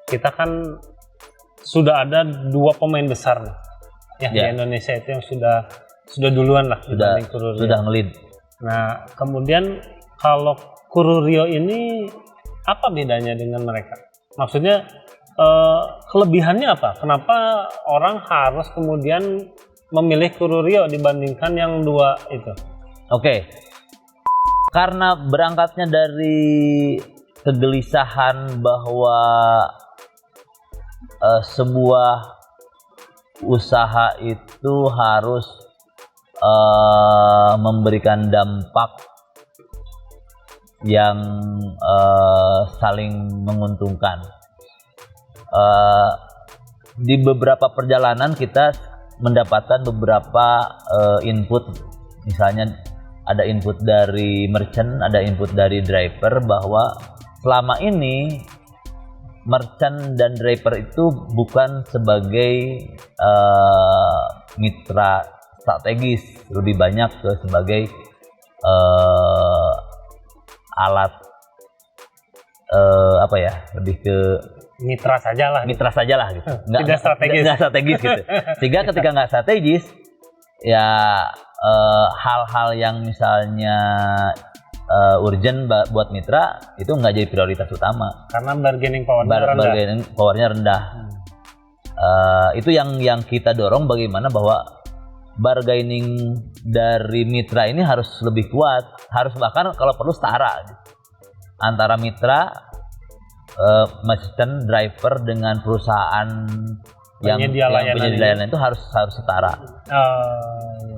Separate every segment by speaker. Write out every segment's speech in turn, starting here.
Speaker 1: kita kan sudah ada 2 pemain besar nih, ya, di Indonesia itu yang sudah duluan lah dibanding Kururio.
Speaker 2: Sudah ngelid.
Speaker 1: Nah, kemudian kalau Kururio ini apa bedanya dengan mereka? Maksudnya kelebihannya apa? Kenapa orang harus kemudian memilih Kururio dibandingkan yang 2 itu?
Speaker 2: Oke. Karena berangkatnya dari kegelisahan bahwa sebuah usaha itu harus memberikan dampak yang saling menguntungkan. Di beberapa perjalanan kita mendapatkan beberapa input, misalnya ada input dari merchant, ada input dari driver, bahwa selama ini merchant dan driver itu bukan sebagai mitra strategis, lebih banyak ke sebagai alat lebih ke
Speaker 1: Mitra saja lah
Speaker 2: gitu.
Speaker 1: Tidak
Speaker 2: strategis gitu. Sehingga ketika nggak strategis, ya hal-hal yang misalnya urgent buat mitra itu nggak jadi prioritas utama
Speaker 1: karena bargaining powernya
Speaker 2: rendah. Itu yang kita dorong, bagaimana bahwa bargaining dari mitra ini harus lebih kuat, harus bahkan kalau perlu setara antara mitra, merchant, driver dengan perusahaan yang penyedia layanan itu harus setara.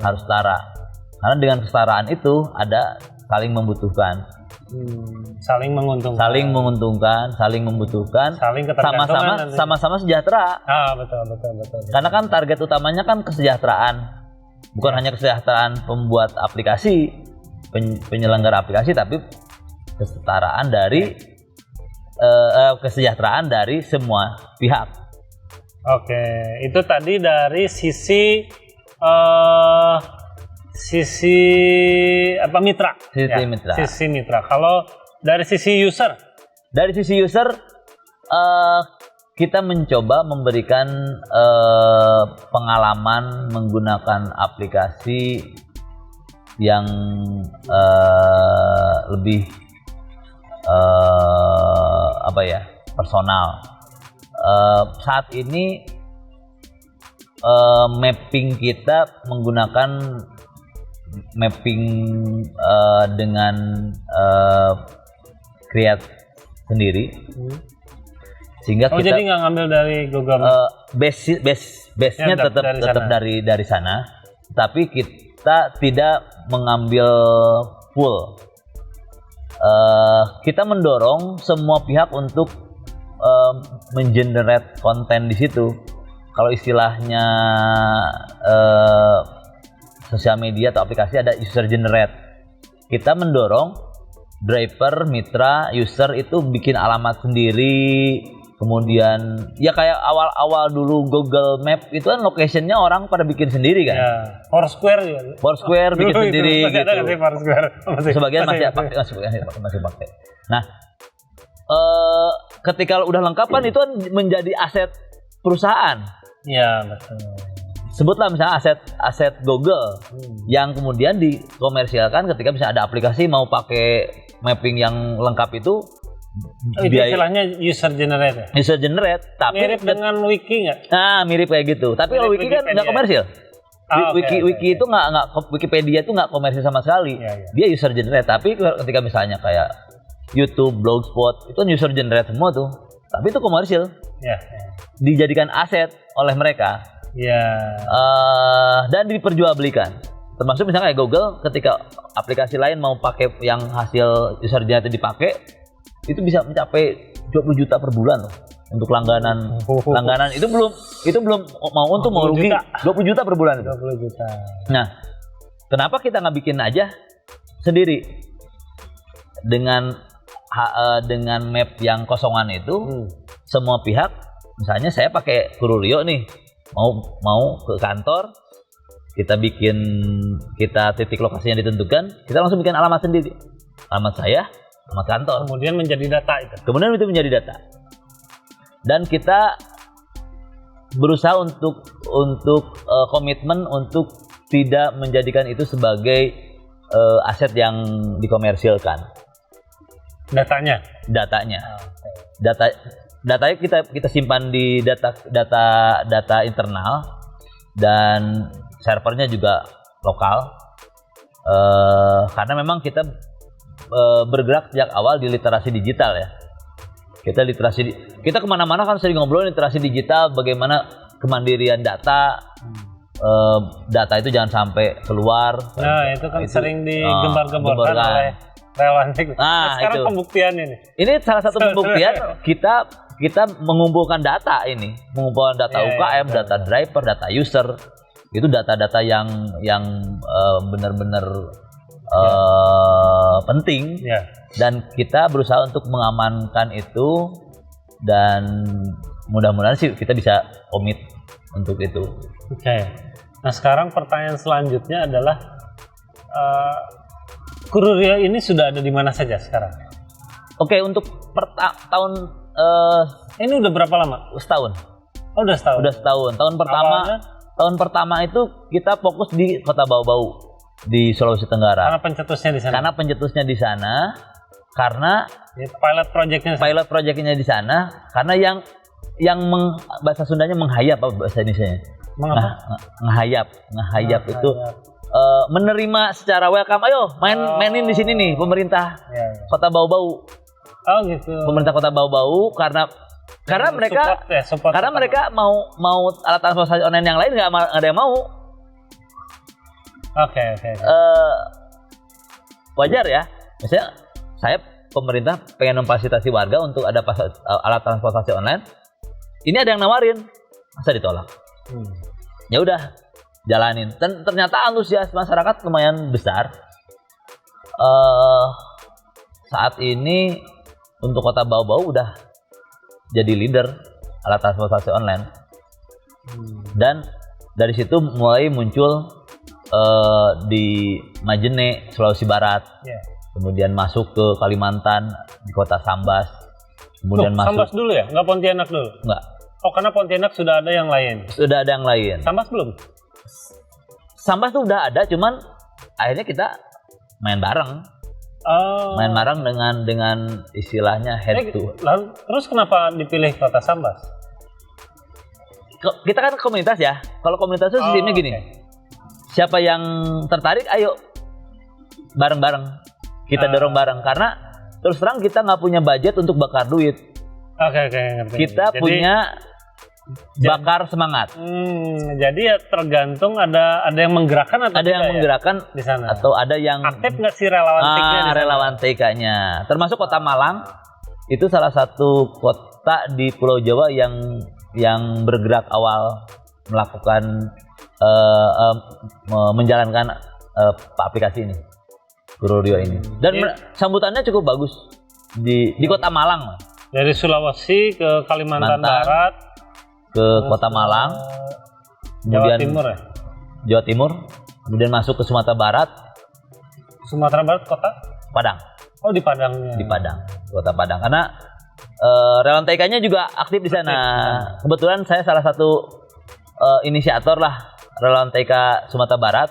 Speaker 2: Harus setara. Karena dengan kesetaraan itu ada saling membutuhkan.
Speaker 1: Saling menguntungkan.
Speaker 2: Saling membutuhkan.
Speaker 1: Saling ketergantungan.
Speaker 2: Sama-sama sejahtera.
Speaker 1: Betul.
Speaker 2: Karena kan target utamanya kan kesejahteraan. Bukan hanya kesejahteraan pembuat aplikasi, penyelenggara aplikasi, tapi kesetaraan dari kesejahteraan dari semua pihak.
Speaker 1: Oke, itu tadi dari sisi mitra. Sisi mitra. Kalau dari sisi user?
Speaker 2: Dari sisi user, kita mencoba memberikan pengalaman menggunakan aplikasi yang lebih personal. Saat ini mapping kita menggunakan mapping dengan create sendiri, sehingga kita
Speaker 1: jadi nggak ngambil dari Google.
Speaker 2: Base-nya tetap dari sana, tapi kita tidak mengambil full. Kita mendorong semua pihak untuk mengenerate konten di situ. Kalau istilahnya sosial media atau aplikasi ada user generate. Kita mendorong driver, mitra, user itu bikin alamat sendiri. Kemudian ya kayak awal-awal dulu Google Map itu kan locationnya orang pada bikin sendiri kan.
Speaker 1: Ya, Foursquare
Speaker 2: bikin sendiri
Speaker 1: masih
Speaker 2: gitu.
Speaker 1: Ada Foursquare.
Speaker 2: Sebagian masih pakai. Nah, ketika udah lengkap kan itu kan menjadi aset perusahaan.
Speaker 1: Iya, betul.
Speaker 2: Sebutlah misalnya aset Google yang kemudian dikomersialkan ketika misalnya ada aplikasi mau pakai mapping yang lengkap itu.
Speaker 1: Itu istilahnya user generate,
Speaker 2: tapi
Speaker 1: mirip dengan wiki nggak?
Speaker 2: Nah, mirip kayak gitu. Tapi kalau wiki kan nggak komersil. Wiki itu nggak Wikipedia itu nggak komersil sama sekali. Dia user generate. Tapi ketika misalnya kayak YouTube, Blogspot itu kan user generate semua tuh. Tapi itu komersil. Dijadikan aset oleh mereka. Dan diperjualbelikan. Termasuk misalnya kayak Google, ketika aplikasi lain mau pakai yang hasil user generate dipakai, itu bisa mencapai 20 juta per bulan loh untuk langganan. Langganan itu belum mau untung mau rugi. 20 juta per bulan itu.
Speaker 1: 20 juta.
Speaker 2: Nah, kenapa kita nggak bikin aja sendiri dengan map yang kosongan itu? Semua pihak, misalnya saya pakai Kururio nih, mau ke kantor, kita titik lokasinya ditentukan, kita langsung bikin alamat sendiri. Alamat saya, alamat kantor.
Speaker 1: Kemudian menjadi data itu.
Speaker 2: Kemudian itu menjadi data. Dan kita berusaha untuk komitmen untuk tidak menjadikan itu sebagai aset yang dikomersilkan.
Speaker 1: Datanya.
Speaker 2: Datanya kita simpan di data internal dan servernya juga lokal. Karena memang kita bergerak sejak awal di literasi digital ya. Kita kemana-mana kan sering ngobrol literasi digital, bagaimana kemandirian data. Data itu jangan sampai keluar.
Speaker 1: Nah, itu kan sering digembar-gemborkan oleh relawan TIK.
Speaker 2: Nah,
Speaker 1: sekarang
Speaker 2: itu
Speaker 1: pembuktian ini.
Speaker 2: Ini salah satu pembuktian kita mengumpulkan data ini, mengumpulkan data UKM, data driver, data user. Itu data-data yang benar-benar penting. Dan kita berusaha untuk mengamankan itu, dan mudah-mudahan sih kita bisa komit untuk itu.
Speaker 1: Oke. Nah, sekarang pertanyaan selanjutnya adalah Kururio ini sudah ada di mana saja sekarang?
Speaker 2: Oke, untuk tahun
Speaker 1: ini udah berapa lama?
Speaker 2: Setahun.
Speaker 1: Oh, udah setahun.
Speaker 2: Udah setahun. Tahun pertama itu kita fokus di Kota Bau-Bau di Sulawesi Tenggara.
Speaker 1: Karena pencetusnya di sana.
Speaker 2: Karena
Speaker 1: pilot projectnya di sana.
Speaker 2: Karena yang bahasa Sundanya menghayap, apa bahasa Indonesianya? Ngehayap itu menerima secara welcome. Ayo mainin di sini nih pemerintah Kota Bau-Bau.
Speaker 1: Oh gitu.
Speaker 2: Pemerintah Kota Bau-Bau karena mereka support mereka mau alat transportasi online yang lain nggak ada yang mau.
Speaker 1: Oke.
Speaker 2: Wajar ya. Misalnya saya pemerintah pengen memfasilitasi warga untuk ada alat transportasi online. Ini ada yang nawarin, masa ditolak? Ya udah, jalanin. Dan ternyata antusias masyarakat lumayan besar. Saat ini untuk Kota Bau-Bau udah jadi leader alat transportasi online. Dan dari situ mulai muncul di Majene, Sulawesi Barat. Kemudian masuk ke Kalimantan di Kota Sambas. Kemudian
Speaker 1: Sambas dulu ya? Nggak Pontianak dulu?
Speaker 2: Nggak.
Speaker 1: Oh, karena Pontianak sudah ada yang lain?
Speaker 2: Sudah ada yang lain.
Speaker 1: Sambas belum?
Speaker 2: Sambas tuh udah ada, cuman akhirnya kita main bareng. Main bareng dengan istilahnya head to.
Speaker 1: Lalu terus kenapa dipilih Kota Sambas?
Speaker 2: Kita kan komunitas ya. Kalau komunitas itu sistemnya gini. Siapa yang tertarik, ayo bareng-bareng. Kita dorong bareng, karena terus terang kita nggak punya budget untuk bakar duit.
Speaker 1: Ngerti.
Speaker 2: Kita punya bakar semangat.
Speaker 1: Jadi ya tergantung ada yang menggerakkan atau
Speaker 2: ada yang menggerakkan
Speaker 1: di sana.
Speaker 2: Atau ada yang
Speaker 1: aktif nggak sih relawan TIK-nya?
Speaker 2: Relawan TIK-nya. Termasuk Kota Malang itu salah satu kota di Pulau Jawa yang bergerak awal melakukan menjalankan aplikasi ini, Kururio ini. Dan sambutannya cukup bagus di Kota Malang.
Speaker 1: Dari Sulawesi ke Kalimantan Barat,
Speaker 2: ke Kota Malang,
Speaker 1: Jawa Timur ya?
Speaker 2: Jawa Timur, kemudian masuk ke Sumatera Barat.
Speaker 1: Sumatera Barat kota?
Speaker 2: Padang.
Speaker 1: Oh, di Padangnya.
Speaker 2: Di Padang, Kota Padang. Karena relawan TIK-nya juga aktif di sana. Kebetulan saya salah satu inisiator lah relawan TIK Sumatera Barat.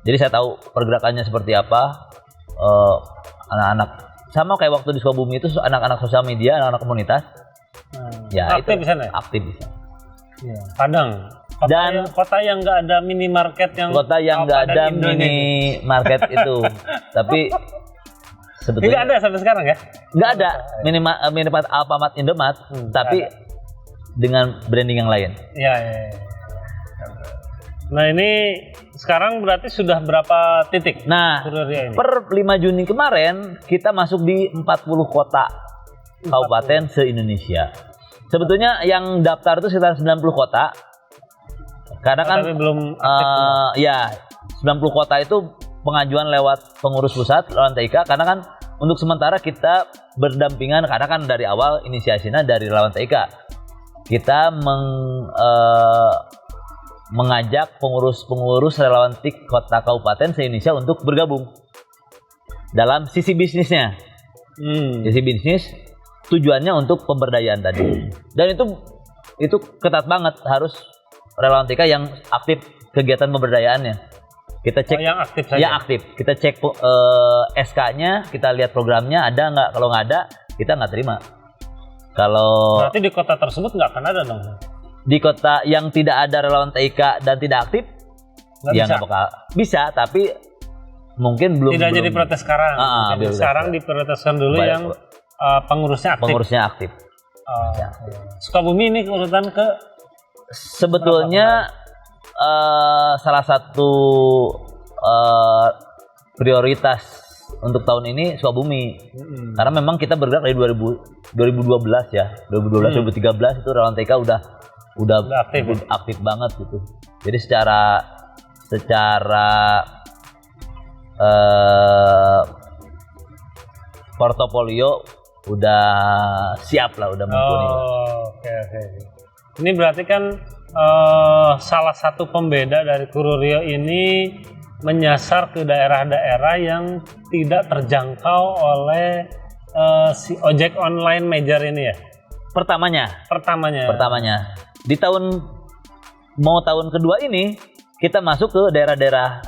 Speaker 2: Jadi saya tahu pergerakannya seperti apa. Anak-anak sama kayak waktu di Sukabumi itu anak-anak sosial media, anak-anak komunitas.
Speaker 1: Aktif di sana.
Speaker 2: Aktif di sana.
Speaker 1: Padang. Kota yang nggak ada minimarket
Speaker 2: kota yang nggak ada minimarket itu. Tapi sebetulnya
Speaker 1: nggak ada sampai sekarang ya?
Speaker 2: Nggak ada minimarket Alfamart, Indomart, tapi dengan branding yang lain.
Speaker 1: Iya. Nah, ini sekarang berarti sudah berapa titik?
Speaker 2: Nah, per 5 Juni kemarin kita masuk di 40 kota kabupaten se-Indonesia. Sebetulnya yang daftar itu sekitar 90 kota. Karena kan
Speaker 1: belum
Speaker 2: 90 kota itu pengajuan lewat pengurus pusat relawan TIK, karena kan untuk sementara kita berdampingan, karena kan dari awal inisiasinya dari relawan TIK. Kita mengajak pengurus-pengurus relawan TIK kota kabupaten se-Indonesia untuk bergabung dalam sisi bisnisnya. Sisi bisnis tujuannya untuk pemberdayaan tadi. Dan itu ketat banget, harus relawan TK yang aktif kegiatan pemberdayaannya. Kita cek
Speaker 1: yang aktif saja.
Speaker 2: Yang aktif. Kita cek SK-nya, kita lihat programnya ada nggak. Kalau nggak ada, kita nggak terima. Kalau
Speaker 1: berarti di kota tersebut nggak akan ada dong.
Speaker 2: Di kota yang tidak ada relawan TK dan tidak aktif, ya nggak bakal bisa. Tapi mungkin belum.
Speaker 1: Tidak jadi protes sekarang. Jadi sekarang diproteskan dulu yang pengurusnya aktif.
Speaker 2: Pengurusnya aktif.
Speaker 1: Ya. Sukabumi ini urutan ke
Speaker 2: sebetulnya salah satu prioritas untuk tahun ini Sukabumi. Karena memang kita bergerak dari 2012 ya. 2013 itu relawan TK udah aktif banget gitu. Jadi secara portofolio udah siap lah, udah mumpuni.
Speaker 1: Oke. Ini berarti kan salah satu pembeda dari Kururio ini menyasar ke daerah-daerah yang tidak terjangkau oleh si ojek online major ini ya. Pertamanya. Di tahun
Speaker 2: kedua ini kita masuk ke daerah-daerah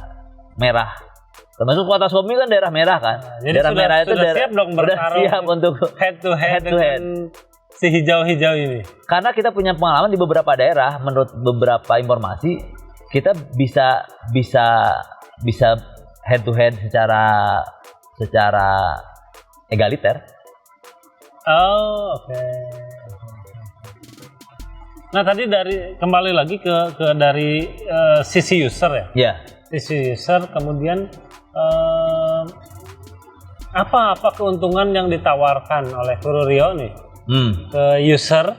Speaker 2: merah. Termasuk kota Sukabumi kan daerah merah kan.
Speaker 1: Jadi
Speaker 2: daerah merah itu
Speaker 1: sudah siap dong bertarung
Speaker 2: siap untuk
Speaker 1: head to head dengan si hijau-hijau ini.
Speaker 2: Karena kita punya pengalaman di beberapa daerah, menurut beberapa informasi kita bisa head to head secara egaliter.
Speaker 1: Oke. Nah tadi kembali lagi ke dari sisi user ya.
Speaker 2: Iya.
Speaker 1: Sisi user, kemudian apa keuntungan yang ditawarkan oleh Kururio nih ke user?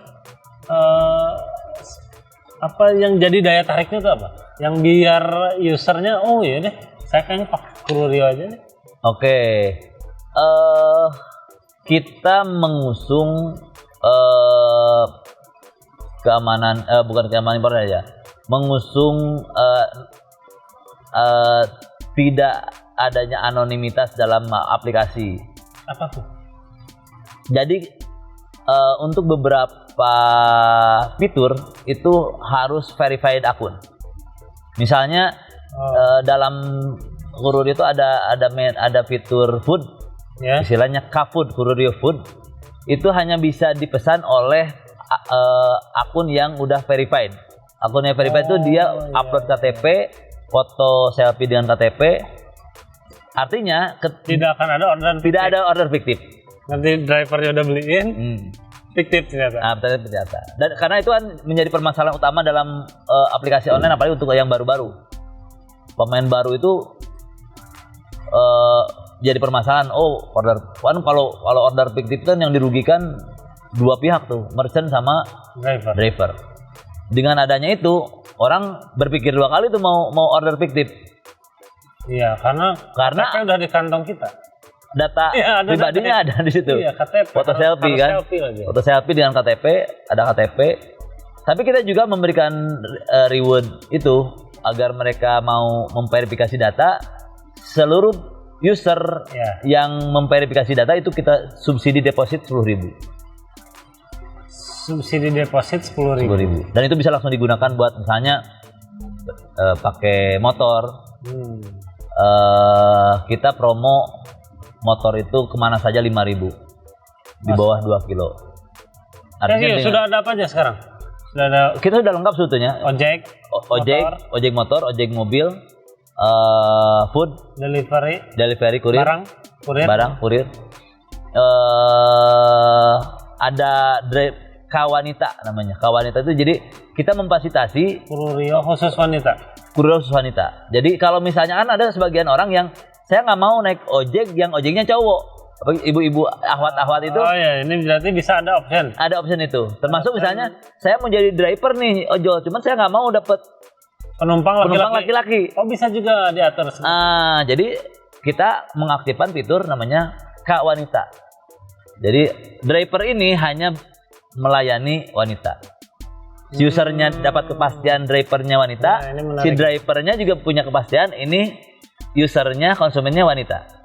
Speaker 1: Apa yang jadi daya tariknya itu apa? Yang biar usernya ya deh, saya kayaknya pakai Kururio aja nih.
Speaker 2: Oke. Kita mengusung keamanan, bukan keamanan importer aja, mengusung tidak adanya anonimitas dalam aplikasi.
Speaker 1: Apa tuh?
Speaker 2: Jadi untuk beberapa fitur itu harus verified akun. Misalnya dalam Kururio itu ada fitur food, ya. Istilahnya K-Food, Kururio Food. Itu hanya bisa dipesan oleh akun yang udah verified. Akunnya verified itu dia upload KTP, foto selfie dengan KTP. Artinya
Speaker 1: tidak akan ada orderan fiktif.
Speaker 2: Tidak ada order fiktif.
Speaker 1: Nanti drivernya udah beliin, fiktif ternyata.
Speaker 2: Ternyata. Dan karena itu kan menjadi permasalahan utama dalam aplikasi online, apalagi untuk yang baru-baru. Pemain baru itu jadi permasalahan. Kalau order fiktif kan yang dirugikan dua pihak tuh, merchant sama driver. Dengan adanya itu, orang berpikir dua kali tuh mau order fiktif.
Speaker 1: Iya, karena udah di kantong kita.
Speaker 2: Data pribadinya ada di situ.
Speaker 1: Iya, KTP.
Speaker 2: Foto selfie kan. Foto selfie dengan KTP, ada KTP. Tapi kita juga memberikan reward itu agar mereka mau memverifikasi data. Seluruh user yang memverifikasi data itu kita subsidi deposit 10.000.
Speaker 1: Subsidi deposit 10.000.
Speaker 2: Dan itu bisa langsung digunakan buat misalnya pakai motor. Kita promo motor itu kemana saja 5.000 di bawah 2 kilo.
Speaker 1: Artinya sudah ada apa aja sekarang?
Speaker 2: Kita sudah lengkap sebetulnya. Ojek motor, ojek mobil, food, delivery, kurir, barang, kurir. Ada Kawanita namanya. Kawanita itu jadi kita memfasilitasi
Speaker 1: Kururio khusus wanita. Jadi kalau misalnya kan ada sebagian orang yang saya nggak mau naik ojek yang ojeknya cowok, ibu-ibu ahwat itu. Oh ya, ini berarti bisa ada option. Ada option itu. Termasuk misalnya saya mau jadi driver nih ojol, cuman saya nggak mau dapat penumpang laki-laki. Oh bisa juga diatur. Jadi kita mengaktifkan fitur namanya Kak Wanita. Jadi driver ini hanya melayani wanita. Si usernya dapat kepastian drivernya wanita, si drivernya juga punya kepastian ini usernya, konsumennya wanita.